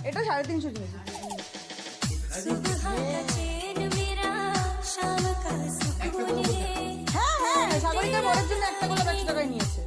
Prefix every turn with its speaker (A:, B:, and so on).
A: এটা 350 নিয়েছে। হ্যাঁ হ্যাঁ, সাগরিকার বরের জন্য একটা গোলাপ 100 টাকায় নিয়েছে।